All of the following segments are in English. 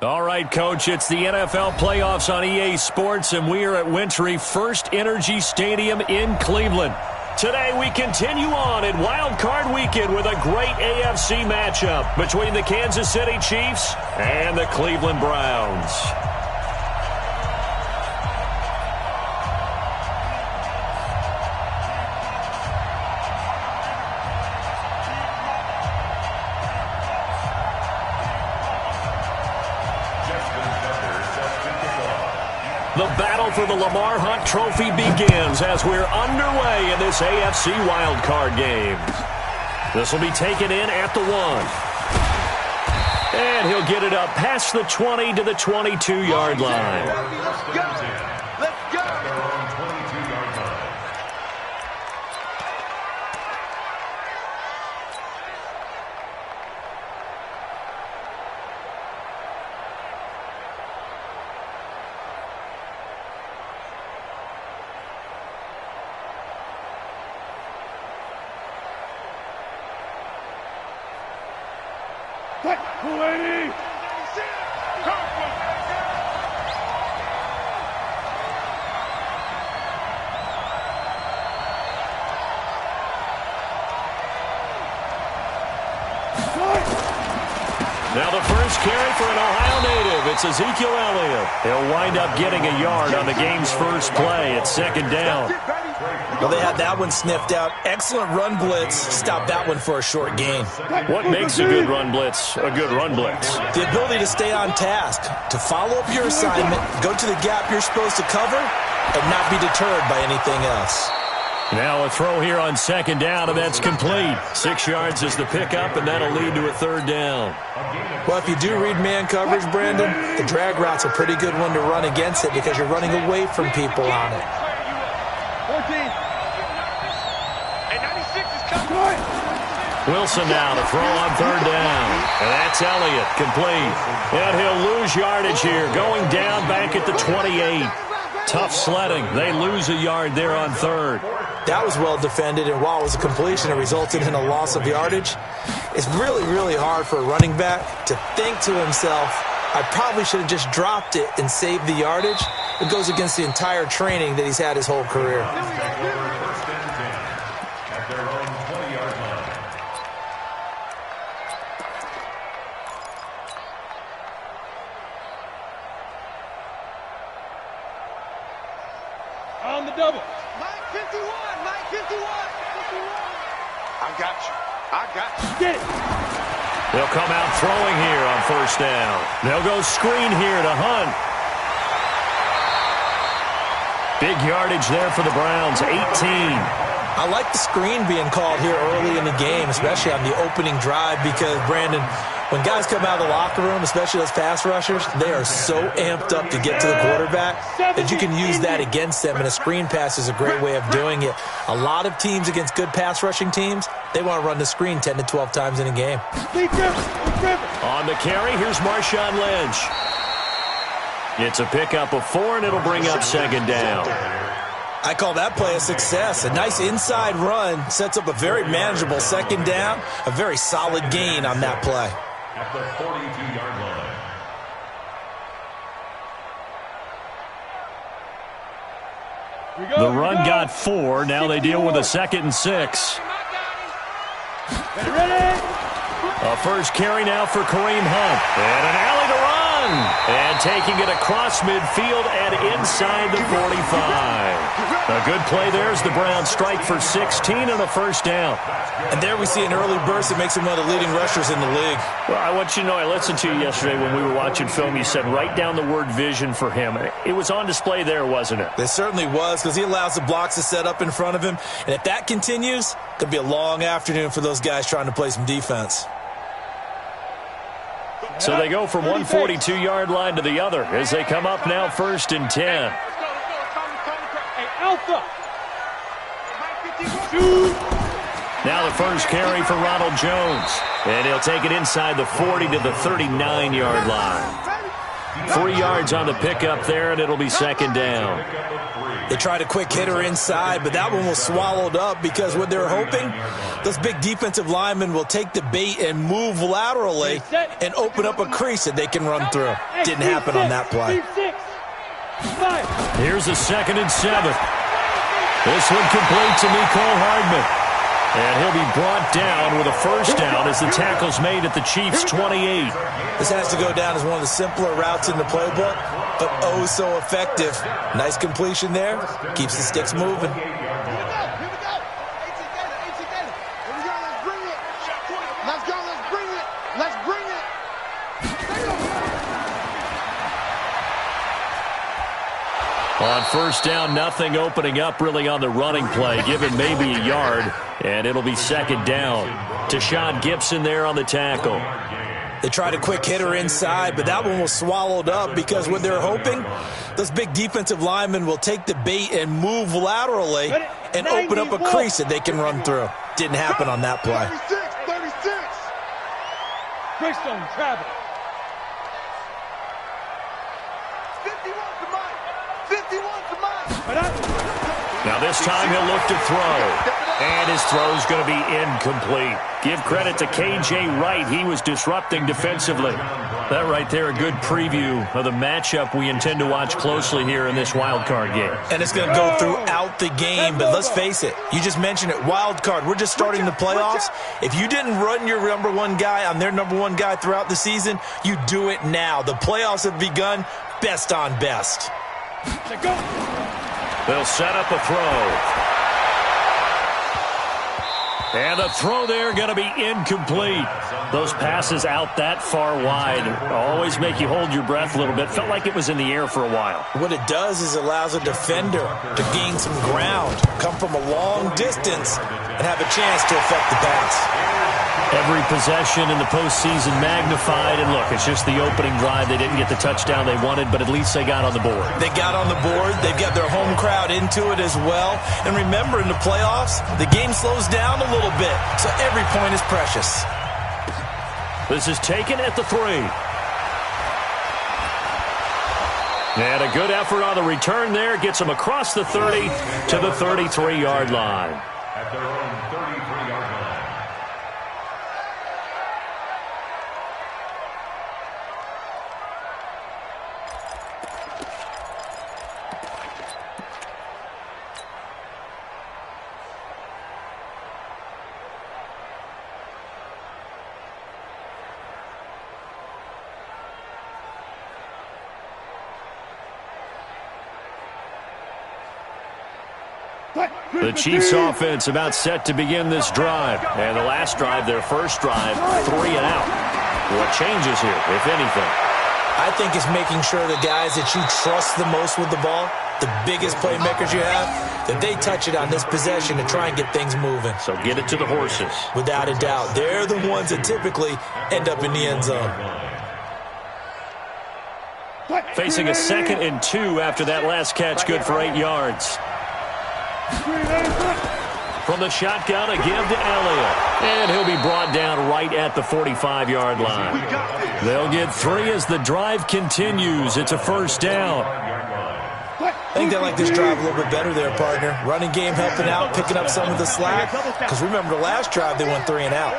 All right, Coach, it's the NFL playoffs on EA Sports, and we are at Wintry First Energy Stadium in Cleveland. Today, we continue on in Wild Card Weekend with a great AFC matchup between the Kansas City Chiefs and the Cleveland Browns. The battle for the Lamar Hunt Trophy begins as we're underway in this AFC wildcard game. This will be taken in at the 1. And he'll get it up past the 20 to the 22-yard line. Let's go! Let's go! Now the first carry for an Ohio native. It's Ezekiel Elliott. He'll wind up getting a yard on the game's first play at second down. Well, they had that one sniffed out. Excellent run blitz. Stop that one for a short gain. What makes a good run blitz a good run blitz? The ability to stay on task, to follow up your assignment, go to the gap you're supposed to cover, and not be deterred by anything else. Now a throw here on second down, and that's complete. 6 yards is the pickup, and that'll lead to a third down. Well, if you do read man coverage, Brandon, the drag route's a pretty good one to run against it because you're running away from people on it. 14. And 96 is coming. Wilson now to throw on third down. And that's Elliott, complete. And he'll lose yardage here, going down back at the 28. Tough sledding. They lose a yard there on third. That was well defended, and while it was a completion, it resulted in a loss of yardage. It's really, really hard for a running back to think to himself, I probably should have just dropped it and saved the yardage. It goes against the entire training that he's had his whole career. On the double. Mike 51. Mike 51. I got you. I got you. Get it. They'll come out throwing here on first down. They'll go screen here to Hunt. Big yardage there for the Browns, 18. I like the screen being called here early in the game, especially on the opening drive, because, Brandon, when guys come out of the locker room, especially those pass rushers, they are so amped up to get to the quarterback that you can use that against them, and a screen pass is a great way of doing it. A lot of teams against good pass rushing teams, they want to run the screen 10 to 12 times in a game. On the carry, here's Marshawn Lynch. It's a pickup of 4, and it'll bring up second down. I call that play a success. A nice inside run sets up a very manageable second down, a very solid gain on that play. At the 42-yard line. The run got 4. Now they deal with a 2nd and 6. A first carry now for Kareem Hunt. And an alley to run. And taking it across midfield and inside the 45. A good play there as the Browns strike for 16 and a first down. And there we see an early burst that makes him one of the leading rushers in the league. Well, I want you to know, I listened to you yesterday when we were watching film. You said write down the word vision for him. It was on display there, wasn't it? It certainly was, because he allows the blocks to set up in front of him. And if that continues, it could be a long afternoon for those guys trying to play some defense. So they go from one 42-yard line to the other as they come up now 1st and 10. Now the first carry for Ronald Jones. And he'll take it inside the 40 to the 39-yard line. 3 yards on the pickup there, and it'll be 2nd down. They tried a quick hitter inside, but that one was swallowed up because what they're hoping, those big defensive linemen will take the bait and move laterally and open up a crease that they can run through. Didn't happen on that play. Here's a 2nd and 7. This one complete to Mecole Hardman. And he'll be brought down with a first down as the tackle's made at the Chiefs' 28. This has to go down as one of the simpler routes in the playbook, but oh so effective. Nice completion there. Keeps the sticks moving. On first down, nothing opening up really on the running play, given maybe a yard, and it'll be 2nd down. Tashawn Gibson there on the tackle. They tried a quick hitter inside, but that one was swallowed up because what they're hoping, those big defensive linemen will take the bait and move laterally and open up a crease that they can run through. Didn't happen on that play. 36. Greystone travel. 51 to Mike. 51 to Mike. Now this time he'll look to throw. And his throw's going to be incomplete. Give credit to K.J. Wright. He was disrupting defensively. That right there, a good preview of the matchup we intend to watch closely here in this wild card game. And it's going to go throughout the game, but let's face it. You just mentioned it, wild card. We're just starting the playoffs. If you didn't run your number one guy on their number one guy throughout the season, you do it now. The playoffs have begun, best on best. They'll set up a throw. And the throw there going to be incomplete. Those passes out that far wide always make you hold your breath a little bit. Felt like it was in the air for a while. What it does is it allows a defender to gain some ground, come from a long distance, and have a chance to affect the pass. Every possession in the postseason magnified. And look, it's just the opening drive. They didn't get the touchdown they wanted, but at least they got on the board. They got on the board. They've got their home crowd into it as well. And remember, in the playoffs, the game slows down a little bit, so every point is precious. This is taken at the 3. And a good effort on the return there. Gets them across the 30 to the 33-yard line. At their own 33-yard line. The Chiefs offense about set to begin this drive. And the last drive, their first drive, 3 and out. What changes here, if anything? I think it's making sure the guys that you trust the most with the ball, the biggest playmakers you have, that they touch it on this possession to try and get things moving. So get it to the horses. Without a doubt. They're the ones that typically end up in the end zone. Facing a 2nd and 2 after that last catch, good for 8 yards. From the shotgun, a give to Elliott. And he'll be brought down right at the 45-yard line. They'll get 3 as the drive continues. It's a first down. I think they like this drive a little bit better there, partner. Running game helping out, picking up some of the slack. Because remember, the last drive, they went 3 and out.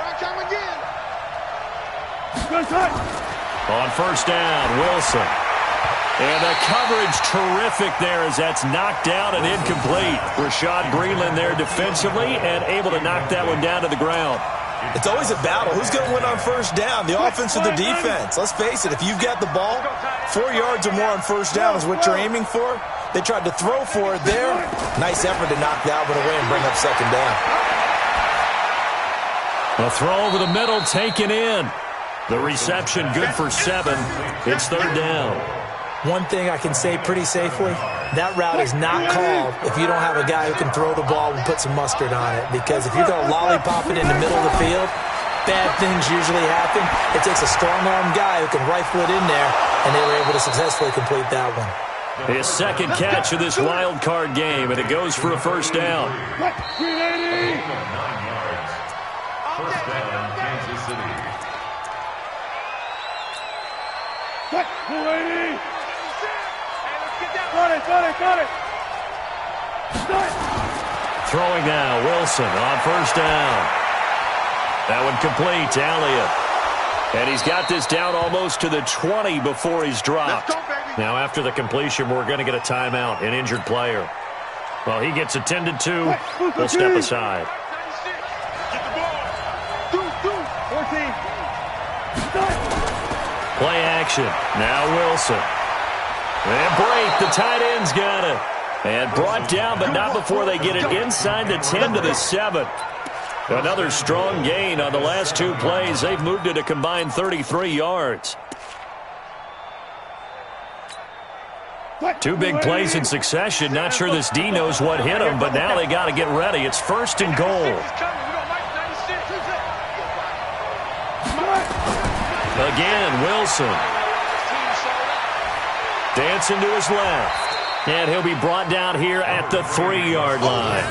On first down, Wilson. And the coverage terrific there as that's knocked down and incomplete. Rashad Breeland there defensively and able to knock that one down to the ground. It's always a battle. Who's going to win on first down, the offense or the defense? Let's face it, if you've got the ball, 4 yards or more on first down is what you're aiming for. They tried to throw for it there. Nice effort to knock that one away and bring up second down. A throw over the middle taken in. The reception good for 7. It's third down. One thing I can say pretty safely, that route is not called if you don't have a guy who can throw the ball and put some mustard on it. Because if you're going to lollipop it in the middle of the field, bad things usually happen. It takes a strong-arm guy who can rifle it in there, and they were able to successfully complete that one. His second catch of this wild card game, and it goes for a first down. 9 yards. First down, Kansas City. Got it. Throwing now, Wilson on first down. That one complete to Elliott. And he's got this down almost to the 20 before he's dropped. Now after the completion, we're going to get a timeout, an injured player. Well, he gets attended to. We'll step aside. Play action. Now Wilson. And break. The tight end's got it. And brought down, but not before they get it inside the 10 to the 7. Another strong gain on the last 2 plays. They've moved it a combined 33 yards. 2 big plays in succession. Not sure this D knows what hit him, but now they got to get ready. It's first and goal. Again, Wilson. Dancing to his left. And he'll be brought down here at the 3-yard line.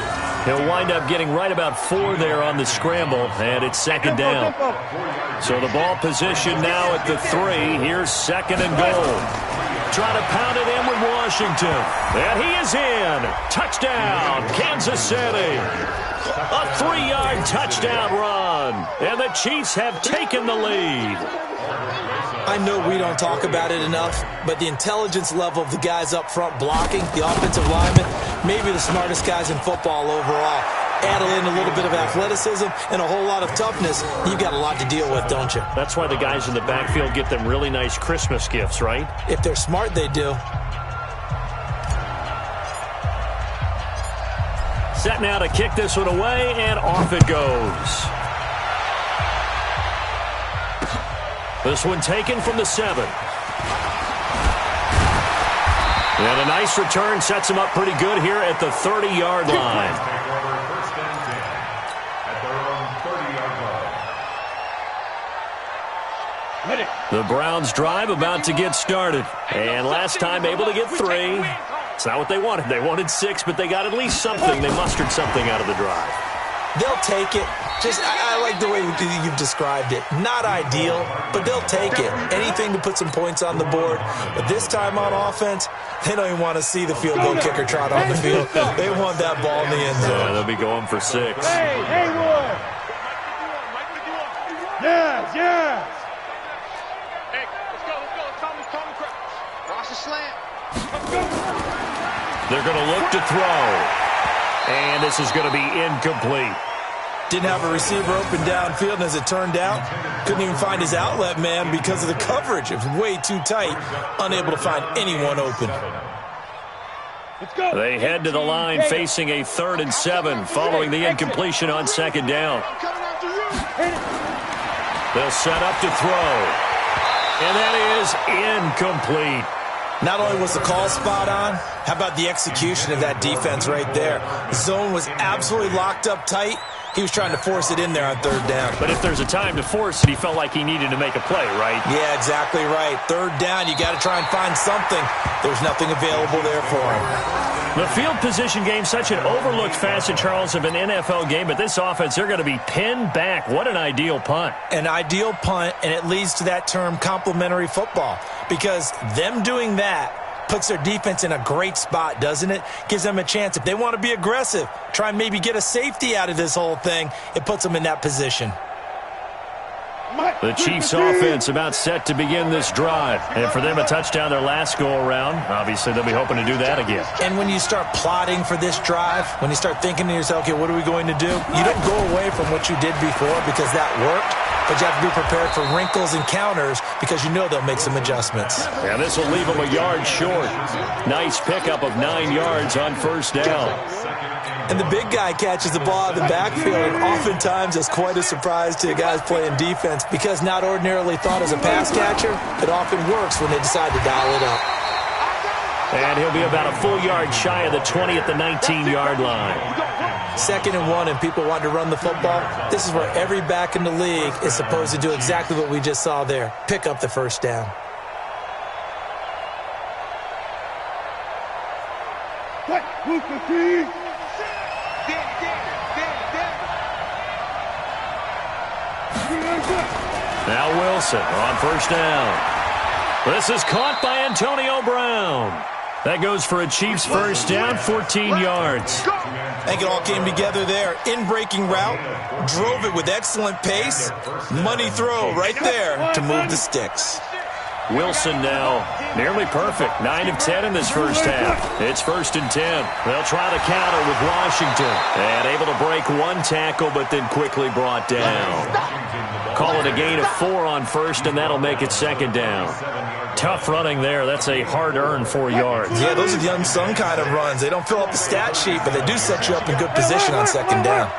He'll wind up getting right about 4 there on the scramble, and it's second down. So the ball position now at the 3. Here's second and goal. Trying to pound it in with Washington. And he is in. Touchdown, Kansas City. A 3-yard touchdown run. And the Chiefs have taken the lead. I know we don't talk about it enough, but the intelligence level of the guys up front blocking, the offensive linemen, maybe the smartest guys in football overall. Add in a little bit of athleticism and a whole lot of toughness, you've got a lot to deal with, don't you? That's why the guys in the backfield get them really nice Christmas gifts, right? If they're smart, they do. Set now to kick this one away, and off it goes. This one taken from the 7. And a nice return sets him up pretty good here at the 30-yard line. First and 10 at their own 30-yard line. The Browns drive about to get started. And last time able to get 3. It's not what they wanted. They wanted 6, but they got at least something. They mustered something out of the drive. They'll take it. I like the way you've described it. Not ideal, but they'll take it. Anything to put some points on the board. But this time on offense, they don't even want to see the field goal kicker trot on the field. They want that ball in the end zone. Yeah, they'll be going for 6. Hey, Haywood! Yes! Hey, let's go. Tommy, cross the slant. They're going to look to throw. And this is going to be incomplete. Didn't have a receiver open downfield, and as it turned out, couldn't even find his outlet man because of the coverage. It was way too tight, unable to find anyone open. They head to the line facing a 3rd and 7 following the incompletion on second down. They'll set up to throw. And that is incomplete. Not only was the call spot on, how about the execution of that defense right there? The zone was absolutely locked up tight. He was trying to force it in there on 3rd down. But if there's a time to force it, he felt like he needed to make a play, right? Yeah, exactly right. 3rd down, you got to try and find something. There's nothing available there for him. The field position game, such an overlooked facet, Charles, of an NFL game, but this offense, they're going to be pinned back. What an ideal punt. An ideal punt, and it leads to that term complementary football, because them doing that puts their defense in a great spot, doesn't it? Gives them a chance. If they want to be aggressive, try and maybe get a safety out of this whole thing, it puts them in that position. The Chiefs offense about set to begin this drive. And for them, a touchdown their last go-around. Obviously, they'll be hoping to do that again. And when you start plotting for this drive, when you start thinking to yourself, okay, what are we going to do? You don't go away from what you did before because that worked, but you have to be prepared for wrinkles and counters because you know they'll make some adjustments. Yeah, this will leave them a yard short. Nice pickup of 9 yards on first down. And the big guy catches the ball out of the backfield, and oftentimes it's quite a surprise to guys playing defense because not ordinarily thought as a pass catcher, it often works when they decide to dial it up. And he'll be about a full yard shy of the 20 at the 19-yard line. 2nd and 1, and people want to run the football. This is where every back in the league is supposed to do exactly what we just saw there, pick up the first down. Now Wilson on first down. This is caught by Antonio Brown. That goes for a Chiefs first down, 14 yards. I think it all came together there. In-breaking route, drove it with excellent pace. Money throw right there to move the sticks. Wilson now nearly perfect. 9 of 10 in this first half. It's 1st and 10. They'll try the counter with Washington. And able to break one tackle, but then quickly brought down. Call it a gain of 4 on first, and that'll make it 2nd down. Tough running there. That's a hard-earned 4 yards. Yeah, those are the unsung kind of runs. They don't fill up the stat sheet, but they do set you up in good position on 2nd down.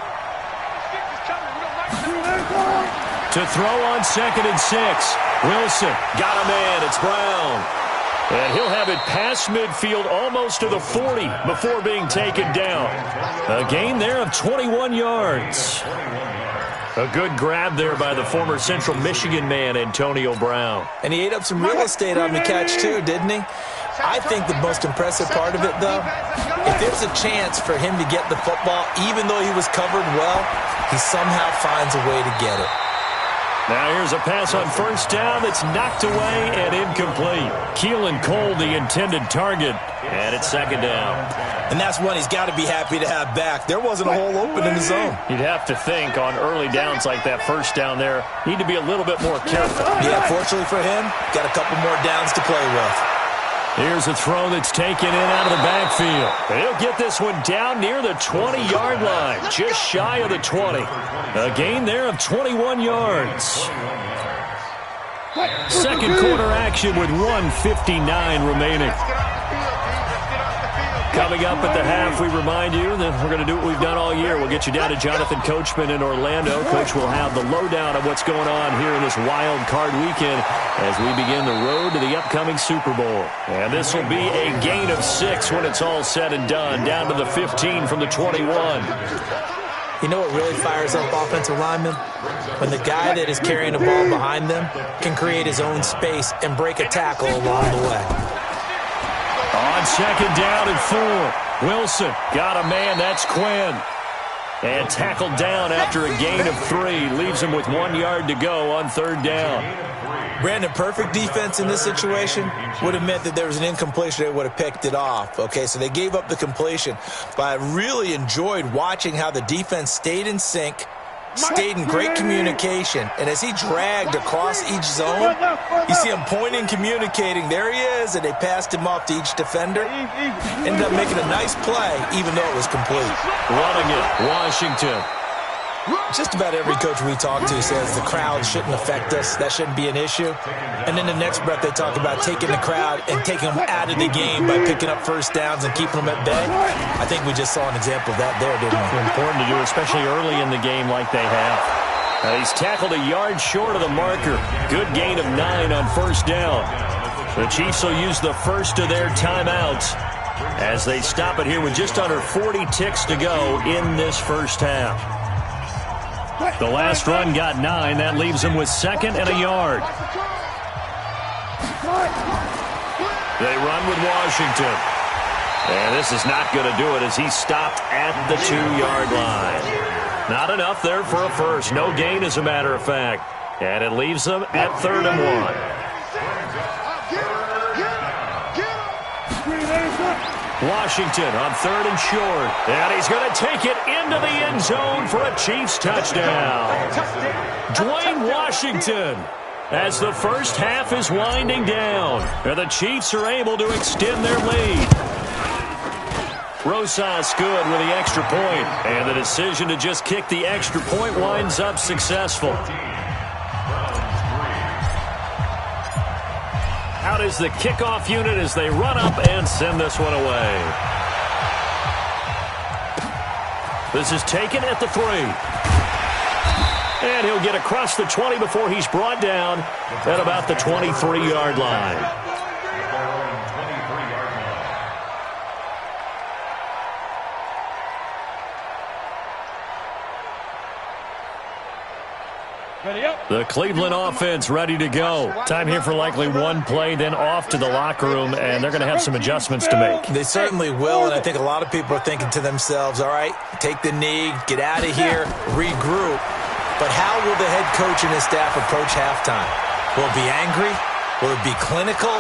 To throw on 2nd and 6. Wilson got a man. It's Brown. And he'll have it past midfield almost to the 40 before being taken down. A gain there of 21 yards. A good grab there by the former Central Michigan man, Antonio Brown. And he ate up some real estate on the catch, too, didn't he? I think the most impressive part of it, though, if there's a chance for him to get the football, even though he was covered well, he somehow finds a way to get it. Now here's a pass on first down that's knocked away and incomplete. Keelan Cole, the intended target, and it's 2nd down. And that's one he's got to be happy to have back. There wasn't a hole open in the zone. You'd have to think on early downs like that first down there, need to be a little bit more careful. Yeah, fortunately for him, got a couple more downs to play with. Here's a throw that's taken in out of the backfield. He'll get this one down near the 20-yard line, just shy of the 20. A gain there of 21 yards. Second quarter action with 1:59 remaining. Coming up at the half, we remind you that we're going to do what we've done all year. We'll get you down to Jonathan Coachman in Orlando. Coach will have the lowdown of what's going on here in this wild card weekend as we begin the road to the upcoming Super Bowl. And this will be a gain of 6 when it's all said and done, down to the 15 from the 21. You know what really fires up offensive linemen? When the guy that is carrying the ball behind them can create his own space and break a tackle along the way. On 2nd down and 4. Wilson got a man. That's Quinn. And tackled down after a gain of 3. Leaves him with 1 yard to go on 3rd down. Brandon, perfect defense in this situation would have meant that there was an incompletion. They would have picked it off. Okay, so they gave up the completion. But I really enjoyed watching how the defense stayed in sync, stayed in great communication, and as he dragged across each zone, you see him pointing, communicating. There he is, and they passed him off to each defender. Ended up making a nice play, even though it was complete. Running it, Washington. Just about every coach we talk to says the crowd shouldn't affect us. That shouldn't be an issue. And then the next breath they talk about taking the crowd and taking them out of the game by picking up first downs and keeping them at bay. I think we just saw an example of that there, didn't we? Important to do, especially early in the game like they have. He's tackled a yard short of the marker. Good gain of 9 on first down. The Chiefs will use the first of their timeouts as they stop it here with just under 40 ticks to go in this first half. The last run got 9. That leaves him with 2nd and a yard. They run with Washington. And this is not going to do it as he stopped at the 2-yard line. Not enough there for a first. No gain, as a matter of fact. And it leaves them at 3rd and 1. Washington on 3rd and short. And he's going to take it into the end zone for a Chiefs touchdown. Dwayne Washington, as the first half is winding down, and the Chiefs are able to extend their lead. Rosas good with the extra point, and the decision to just kick the extra point winds up successful. Out is the kickoff unit as they run up and send this one away. This is taken at the 3. And he'll get across the 20 before he's brought down at about the 23-yard line. The Cleveland offense ready to go. Time here for likely one play, then off to the locker room, and they're going to have some adjustments to make. They certainly will, and I think a lot of people are thinking to themselves, all right, take the knee, get out of here, regroup. But how will the head coach and his staff approach halftime? Will it be angry? Will it be clinical?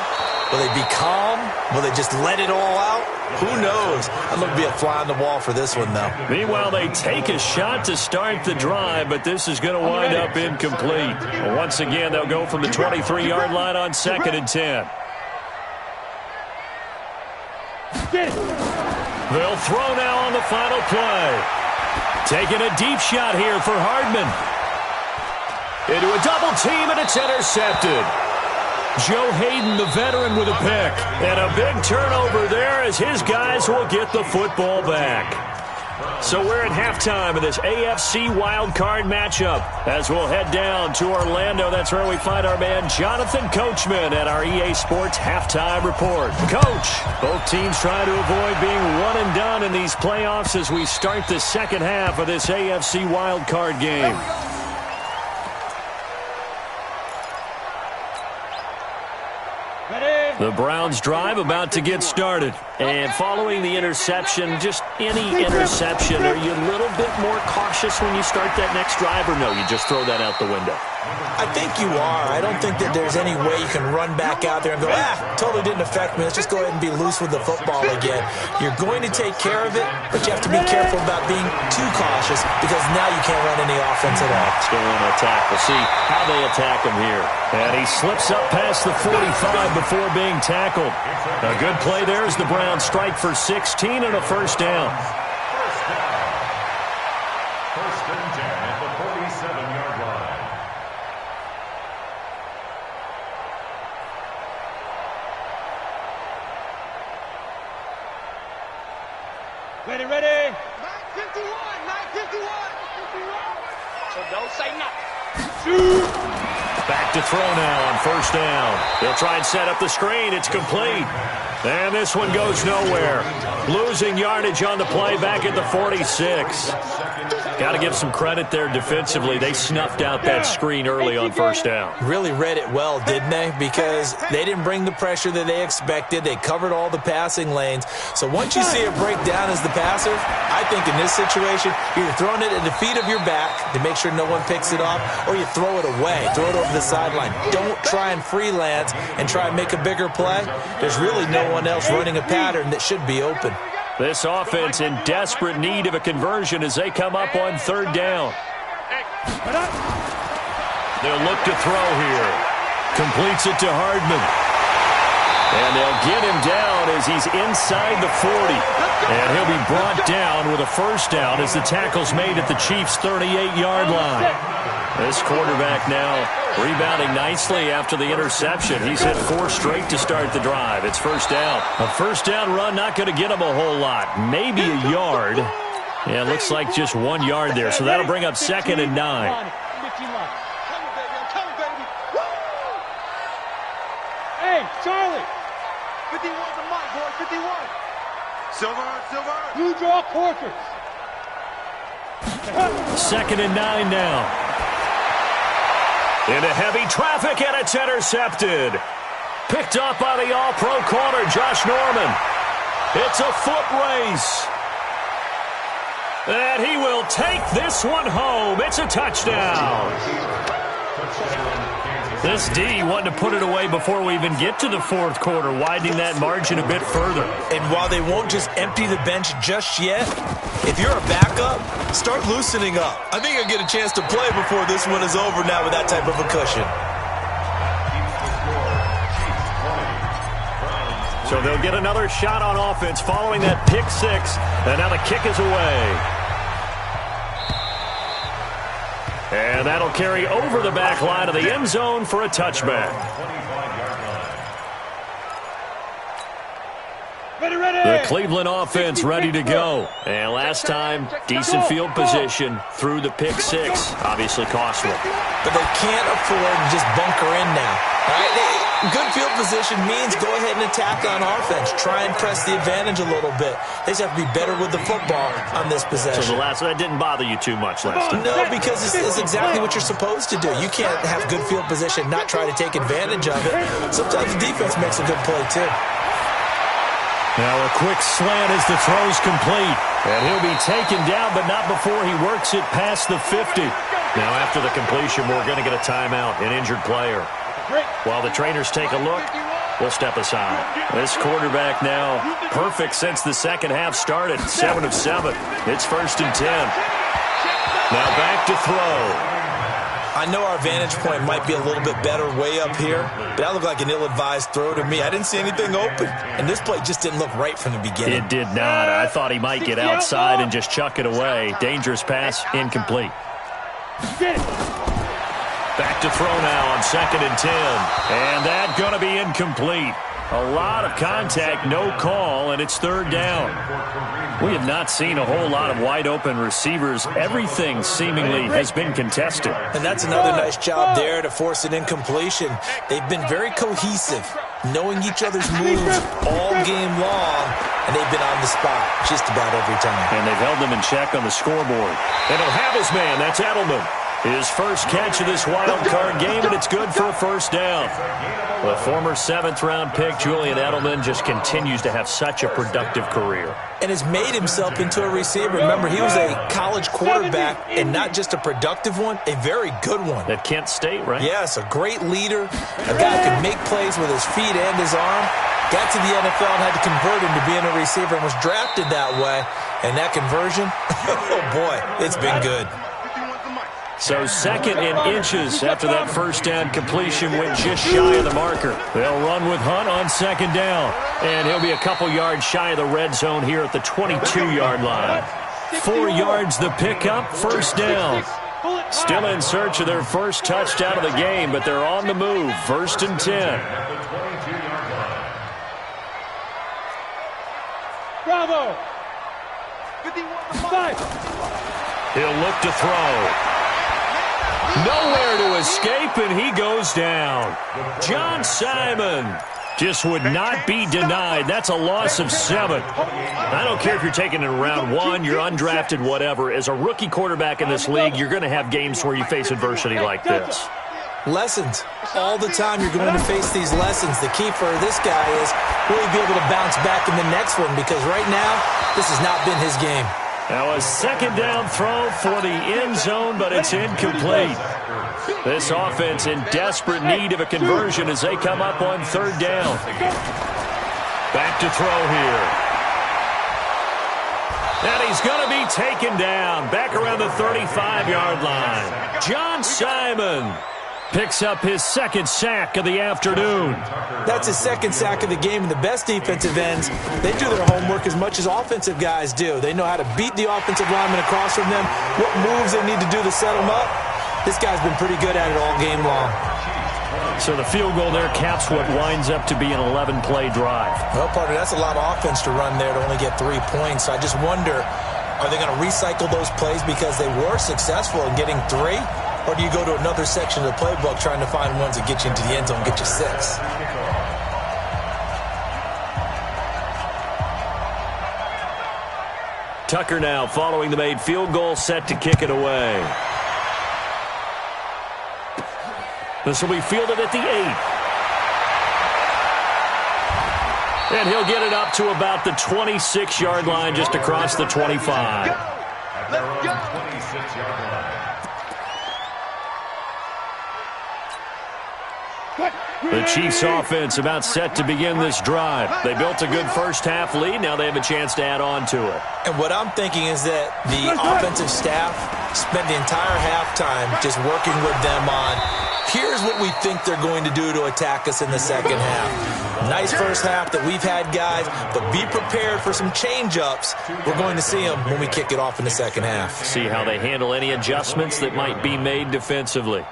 Will they be calm? Will they just let it all out? Who knows? I'd love to be a fly on the wall for this one, though. Meanwhile, they take a shot to start the drive, but this is going to wind up incomplete. Once again, they'll go from the 23-yard line on 2nd and 10. They'll throw now on the final play. Taking a deep shot here for Hardman. Into a double team, and it's intercepted. Joe Hayden, the veteran, with a pick. And a big turnover there as his guys will get the football back. So we're at halftime of this AFC wildcard matchup as we'll head down to Orlando. That's where we find our man Jonathan Coachman at our EA Sports Halftime Report. Coach, both teams trying to avoid being one and done in these playoffs as we start the second half of this AFC wildcard game. The Browns drive about to get started. And following the interception, just any interception, are you a little bit more cautious when you start that next drive, or no, you just throw that out the window? I think you are. I don't think that there's any way you can run back out there and go, totally didn't affect me. Let's just go ahead and be loose with the football again. You're going to take care of it, but you have to be careful about being too cautious because now you can't run any offense at all. Let's go on an attack. We'll see how they attack him here. And he slips up past the 45 before being tackled. A good play there as the Browns strike for 16 and a first down. First and 10 at the 47-yard line. Ready. 951. So don't say nothing. Back to throw now on first down. They'll try and set up the screen. It's complete. And this one goes nowhere. Losing yardage on the play back at the 46. Got to give some credit there defensively. They snuffed out that screen early on first down. Really read it well, didn't they? Because they didn't bring the pressure that they expected. They covered all the passing lanes. So once you see it break down as the passer, I think in this situation, you're throwing it at the feet of your back to make sure no one picks it off, or you throw it away. Throw it over the sideline. Don't try and freelance and try and make a bigger play. There's really no one else running a pattern that should be open. This offense in desperate need of a conversion as they come up on third down. They'll look to throw here. Completes it to Hardman. And they'll get him down as he's inside the 40. And he'll be brought down with a first down as the tackle's made at the Chiefs' 38-yard line. This quarterback now rebounding nicely after the interception. He's hit 4 straight to start the drive. It's first down. A first down run not going to get him a whole lot. Maybe a yard. Yeah, it looks like just 1 yard there. So that'll bring up 2nd and 9. Hey, Charlie. 51's a mic, boy. 51. Silver. You draw Corker. 2nd and 9 now. Into heavy traffic, and it's intercepted. Picked up by the all-pro corner, Josh Norman. It's a foot race. And he will take this one home. It's a touchdown. Touchdown, Kansas This D wanting to put it away before we even get to the fourth quarter, widening that margin a bit further. And while they won't just empty the bench just yet, if you're a backup, start loosening up. I think you'll get a chance to play before this one is over now with that type of a cushion. So they'll get another shot on offense following that pick six, and now the kick is away. And that'll carry over the back line of the end zone for a touchback. The Cleveland offense ready to go. And last time, decent field position through the pick six. Obviously costly. But they can't afford to just bunker in now. All right? Good field position means go ahead and attack on offense. Try and press the advantage a little bit. They just have to be better with the football on this possession. So that didn't bother you too much last time? No, because it's exactly what you're supposed to do. You can't have good field position, not try to take advantage of it. Sometimes the defense makes a good play, too. Now a quick slant as the throw's complete. And he'll be taken down, but not before he works it past the 50. Now after the completion, we're going to get a timeout, an injured player. While the trainers take a look, we'll step aside. This quarterback now perfect since the second half started. 7 of 7. It's 1st and 10. Now back to throw. I know our vantage point might be a little bit better way up here, but that looked like an ill-advised throw to me. I didn't see anything open, and this play just didn't look right from the beginning. It did not. I thought he might get outside and just chuck it away. Dangerous pass, incomplete. Back to throw now on 2nd and 10. And that's going to be incomplete. A lot of contact, no call, and it's 3rd down. We have not seen a whole lot of wide-open receivers. Everything seemingly has been contested. And that's another nice job there to force an incompletion. They've been very cohesive, knowing each other's moves all game long, and they've been on the spot just about every time. And they've held them in check on the scoreboard. And he'll have his man. That's Edelman. His first catch of this wild card game, and it's good for a 1st down. The former 7th-round pick, Julian Edelman, just continues to have such a productive career. And has made himself into a receiver. Remember, he was a college quarterback, and not just a productive one, a very good one. At Kent State, right? Yes, a great leader, a guy who can make plays with his feet and his arm. Got to the NFL and had to convert into being a receiver and was drafted that way. And that conversion, oh boy, it's been good. So 2nd and inches after that 1st down completion went just shy of the marker. They'll run with Hunt on 2nd down. And he'll be a couple yards shy of the red zone here at the 22-yard line. 4 yards the pickup, 1st down. Still in search of their first touchdown of the game, but they're on the move. 1st and 10. Bravo! 5. He'll look to throw. Nowhere to escape, and he goes down. John Simon just would not be denied. That's a loss of 7. I don't care if you're taking it in round 1, you're undrafted, whatever. As a rookie quarterback in this league, you're going to have games where you face adversity like this. Lessons. All the time you're going to face these lessons. The key for this guy is really be able to bounce back in the next one, because right now, this has not been his game. Now a 2nd down throw for the end zone, but it's incomplete. This offense in desperate need of a conversion as they come up on 3rd down. Back to throw here. And he's going to be taken down back around the 35-yard line. John Simon picks up his 2nd sack of the afternoon. That's his 2nd sack of the game, and the best defensive ends, they do their homework as much as offensive guys do. They know how to beat the offensive lineman across from them, what moves they need to do to set them up. This guy's been pretty good at it all game long. So the field goal there caps what winds up to be an 11-play drive. Well, partner, that's a lot of offense to run there to only get 3 points. I just wonder, are they going to recycle those plays because they were successful in getting 3? Or do you go to another section of the playbook trying to find ones that get you into the end zone and get you 6? Tucker now following the made field goal, set to kick it away. This will be fielded at the 8. And he'll get it up to about the 26-yard line, just across the 25. At their own 26-yard line. The Chiefs offense about set to begin this drive. They built a good first-half lead. Now they have a chance to add on to it. And what I'm thinking is that the offensive staff spent the entire halftime just working with them on, here's what we think they're going to do to attack us in the second half. Nice first half that we've had, guys, but be prepared for some change-ups. We're going to see them when we kick it off in the second half. See how they handle any adjustments that might be made defensively.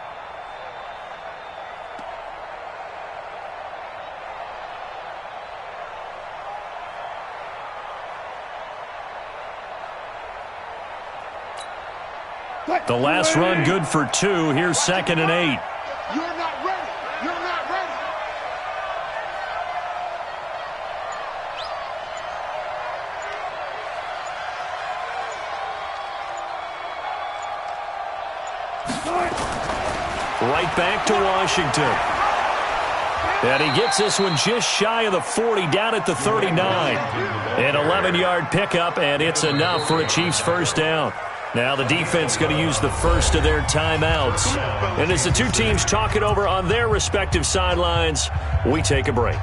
The last run good for 2. Here's 2nd and 8. You're not ready. You're not ready. Right back to Washington. And he gets this one just shy of the 40, down at the 39. An 11-yard pickup, and it's enough for a Chiefs first down. Now the defense going to use the first of their timeouts. And as the two teams talk it over on their respective sidelines, we take a break.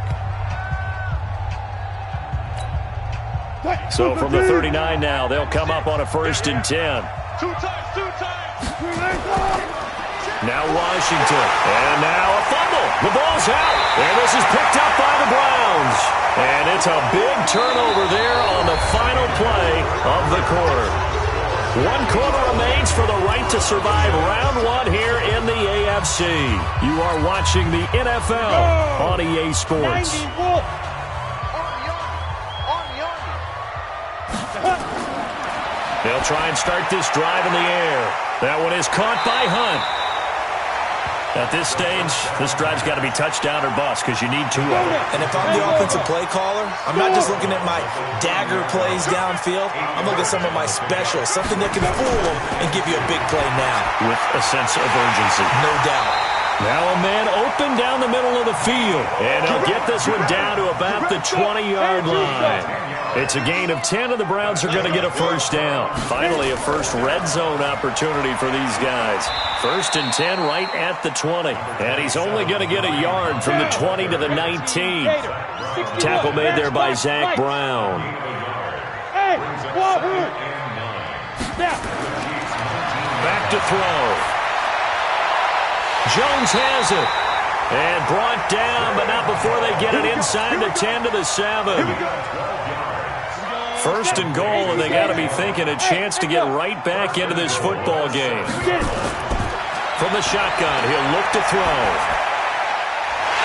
So from the 39 now, they'll come up on a 1st and 10. Two times. Now Washington. And now a fumble. The ball's out. And this is picked up by the Browns. And it's a big turnover there on the final play of the quarter. 1 quarter remains for the right to survive round 1 here in the AFC. You are watching the NFL on EA Sports. They'll try and start this drive in the air. That one is caught by Hunt. At this stage, this drive's got to be touchdown or bust because you need 2 of them. And if I'm the offensive play caller, I'm not just looking at my dagger plays downfield. I'm looking at some of my specials, something that can fool them and give you a big play now. With a sense of urgency. No doubt. Now a man open down the middle of the field. And he'll get this one down to about the 20-yard line. It's a gain of 10, and the Browns are going to get a first down. Finally, a first red zone opportunity for these guys. 1st and 10 right at the 20. And he's only going to get a yard from the 20 to the 19. Tackle made there by Zach Brown. Back to throw. Jones has it. And brought down, but not before they get it inside the 10 to the 7. 1st and goal, and they got to be thinking a chance to get right back into this football game. From the shotgun, he'll look to throw.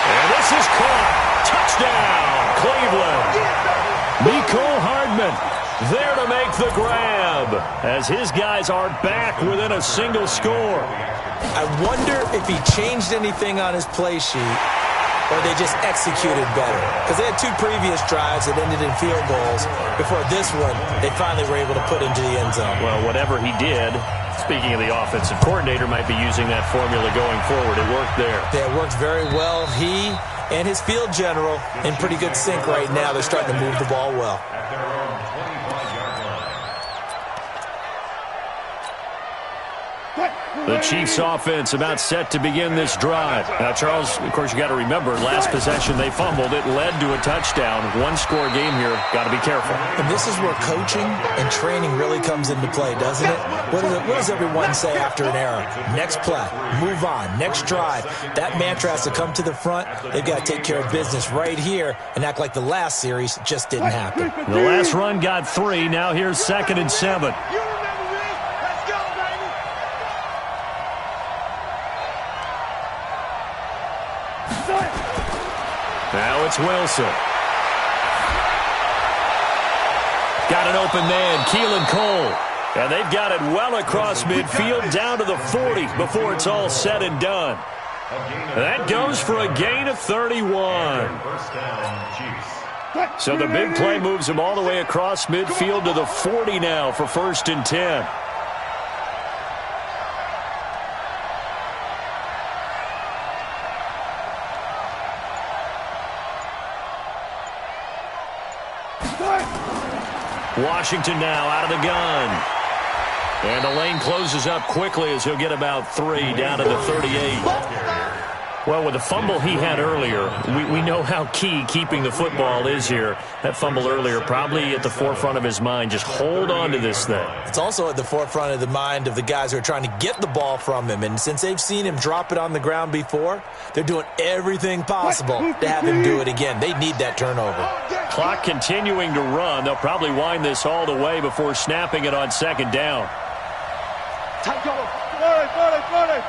And this is caught. Touchdown, Cleveland. Mecole Hardman there to make the grab as his guys are back within a single score. I wonder if he changed anything on his play sheet or they just executed better. Because they had 2 previous drives that ended in field goals. Before this one, they finally were able to put into the end zone. Well, whatever he did, speaking of the offensive coordinator, might be using that formula going forward. It worked there. Yeah, it worked very well. He and his field general in pretty good sync right now. They're starting to move the ball well. The Chiefs offense about set to begin this drive. Now, Charles, of course, you got to remember, last possession they fumbled. It led to a touchdown. 1-score game here. Got to be careful. And this is where coaching and training really comes into play, doesn't it? What does everyone say after an error? Next play, move on, next drive. That mantra has to come to the front. They've got to take care of business right here and act like the last series just didn't happen. The last run got 3. Now here's 2nd and 7. Now it's Wilson. Got an open man, Keelan Cole. And they've got it well across midfield down to the 40 before it's all said and done. That goes for a gain of 31. So the big play moves him all the way across midfield to the 40 now for 1st and 10. Washington now out of the gun. And the lane closes up quickly as he'll get about 3 down to the 38. Well, with the fumble he had earlier, we know how key keeping the football is here. That fumble earlier probably at the forefront of his mind. Just hold on to this thing. It's also at the forefront of the mind of the guys who are trying to get the ball from him. And since they've seen him drop it on the ground before, they're doing everything possible to have him do it again. They need that turnover. Clock continuing to run. They'll probably wind this all the way before snapping it on second down. Tight go. Got it.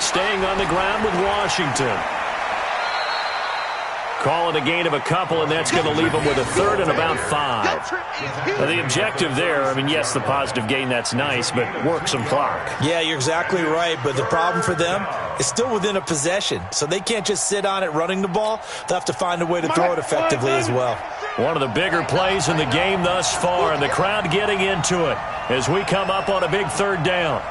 Staying on the ground with Washington. Calling a gain of a couple, and that's going to leave them with a third and about 5. Now, the objective there, I mean, yes, the positive gain, that's nice, but work some clock. Yeah, you're exactly right, but the problem for them is still within a possession, so they can't just sit on it running the ball. They'll have to find a way to throw it effectively as well. One of the bigger plays in the game thus far, and the crowd getting into it as we come up on a big third down.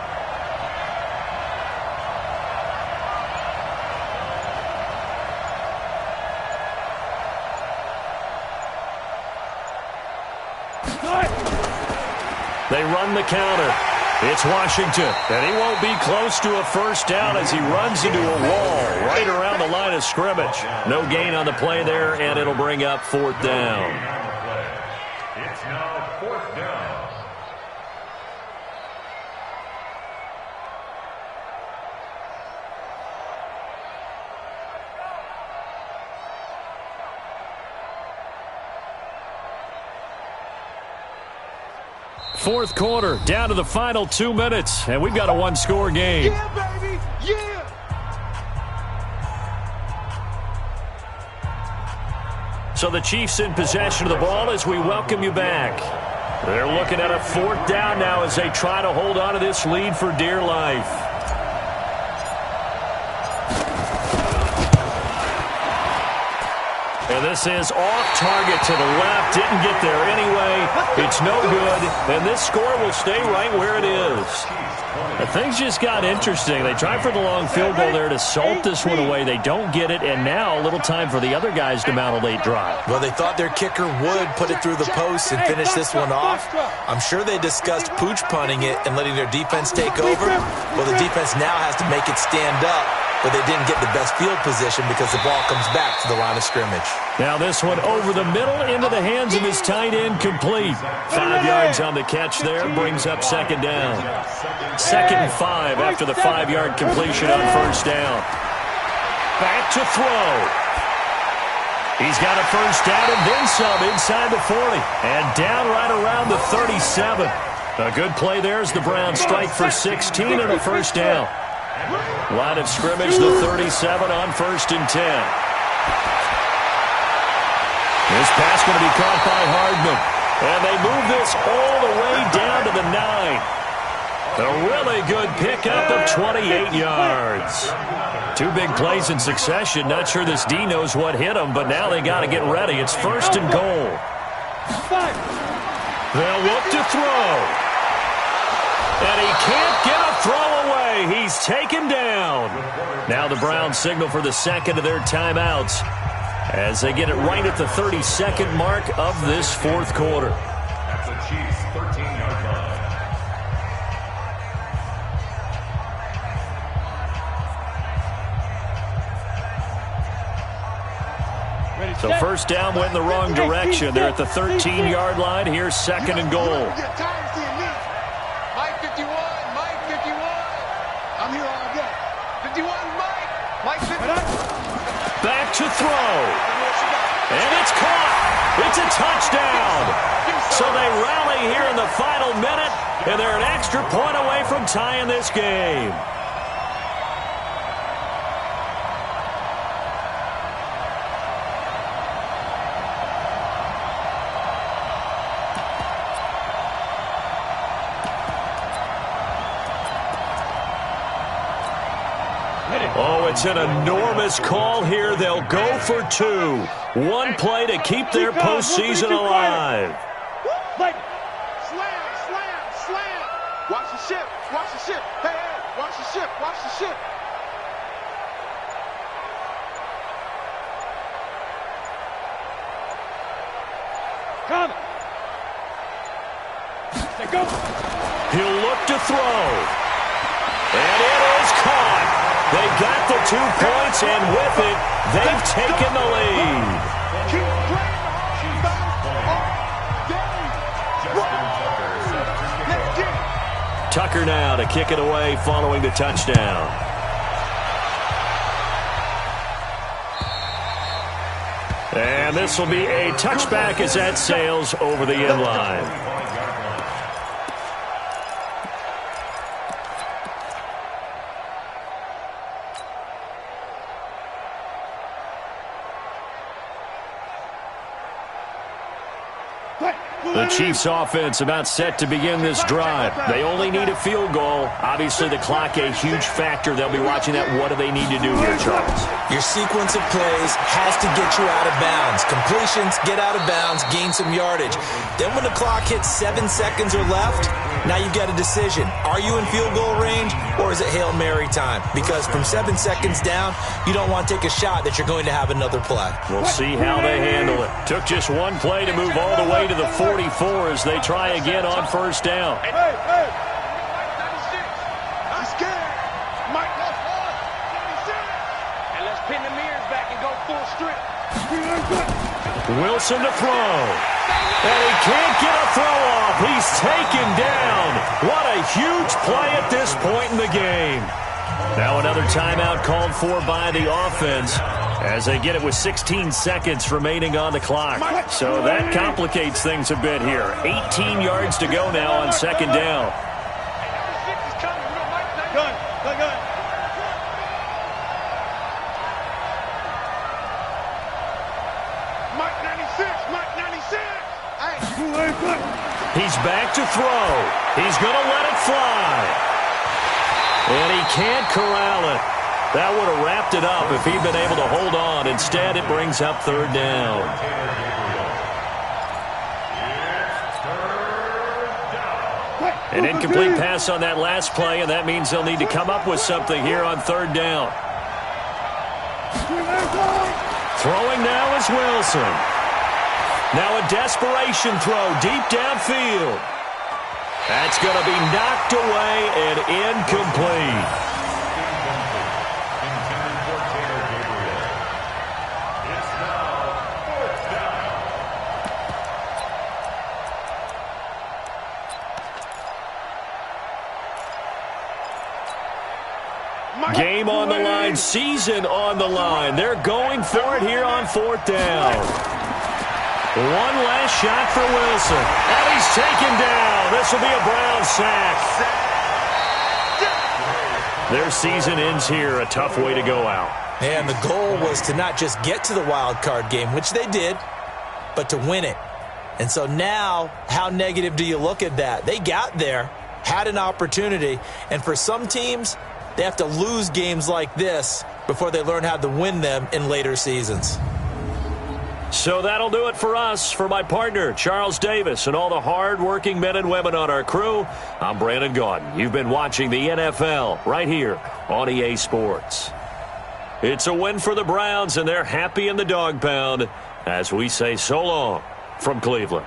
They run the counter. It's Washington, and he won't be close to a first down as he runs into a wall right around the line of scrimmage. No gain on the play there, and it'll bring up fourth down. It's now fourth down. Fourth quarter, down to the final 2 minutes, and we've got a one-score game. Yeah, baby. Yeah. So the Chiefs in possession of the ball as we welcome you back. They're looking at a fourth down now as they try to hold on to this lead for dear life. And this is off target to the left. Didn't get there anyway. It's no good. And this score will stay right where it is. Things just got interesting. They tried for the long field goal there to salt this one away. They don't get it. And now a little time for the other guys to mount a late drive. Well, they thought their kicker would put it through the post and finish this one off. I'm sure they discussed pooch punting it and letting their defense take over. Well, the defense now has to make it stand up. But they didn't get the best field position because the ball comes back to the line of scrimmage. Now this one over the middle into the hands of his tight end, complete. 5 yards on the catch there, brings up second down. 2nd and 5 after the 5-yard completion on first down. Back to throw. He's got a first down and then some inside the 40. And down right around the 37. A good play there as the Browns strike for 16 and a first down. Line of scrimmage, the 37 on 1st and 10. This pass going to be caught by Hardman. And they move this all the way down to the 9. A really good pickup of 28 yards. 2 big plays in succession. Not sure this D knows what hit him, but now they got to get ready. It's 1st and goal. They'll look to throw. And he can't get a throw away. He's taken down. Now the Browns signal for the second of their timeouts as they get it right at the 32nd mark of this fourth quarter. At the Chiefs' 13-yard line. So first down went in the wrong direction. They're at the 13-yard line. Here's 2nd and goal. Mike 51, Mike 51. I'm here all day. 51, Mike 51. Back to throw. And it's caught. It's a touchdown. So they rally here in the final minute, and they're an extra point away from tying this game. Oh, it's an enormous call here. They'll go for 2. One play to keep their postseason alive. Slam, slam, slam. Watch the ship, watch the ship. Hey, hey, watch the ship, watch the ship. Coming. He'll look to throw. And it is caught. They got the 2 points, and with it, they've taken the lead. Tucker now to kick it away following the touchdown. And this will be a touchback as that sails over the end line. The Chiefs offense about set to begin this drive. They only need a field goal. Obviously, the clock a huge factor. They'll be watching that. What do they need to do here, Charles? Your sequence of plays has to get you out of bounds. Completions, get out of bounds, gain some yardage. Then when the clock hits 7 seconds or left, now you've got a decision. Are you in field goal range, or is it Hail Mary time? Because from 7 seconds down, you don't want to take a shot that you're going to have another play. We'll see how they handle it. Took just one play to move all the way to the 44 as they try again on first down. Hey. I'm scared. Mike lost one. And let's pin the mirrors back and go full strip. Wilson to throw. And he can't get a throw off. He's taken down. What a huge play at this point in the game. Now another timeout called for by the offense as they get it with 16 seconds remaining on the clock. So that complicates things a bit here. 18 yards to go now on second down. He's back to throw. He's going to let it fly. And he can't corral it. That would have wrapped it up if he'd been able to hold on. Instead, it brings up third down. An incomplete pass on that last play, and that means they'll need to come up with something here on third down. Throwing now is Wilson. Now a desperation throw deep downfield. That's going to be knocked away and incomplete. Game on the line, season on the line. They're going for it here on fourth down. One last shot for Wilson. And he's taken down. This will be a Brown sack. Their season ends here. A tough way to go out. And the goal was to not just get to the wild card game, which they did, but to win it. And so now, how negative do you look at that? They got there, had an opportunity, and for some teams, they have to lose games like this before they learn how to win them in later seasons. So that'll do it for us. For my partner, Charles Davis, and all the hard-working men and women on our crew, I'm Brandon Gaudin. You've been watching the NFL right here on EA Sports. It's a win for the Browns, and they're happy in the dog pound as we say so long from Cleveland.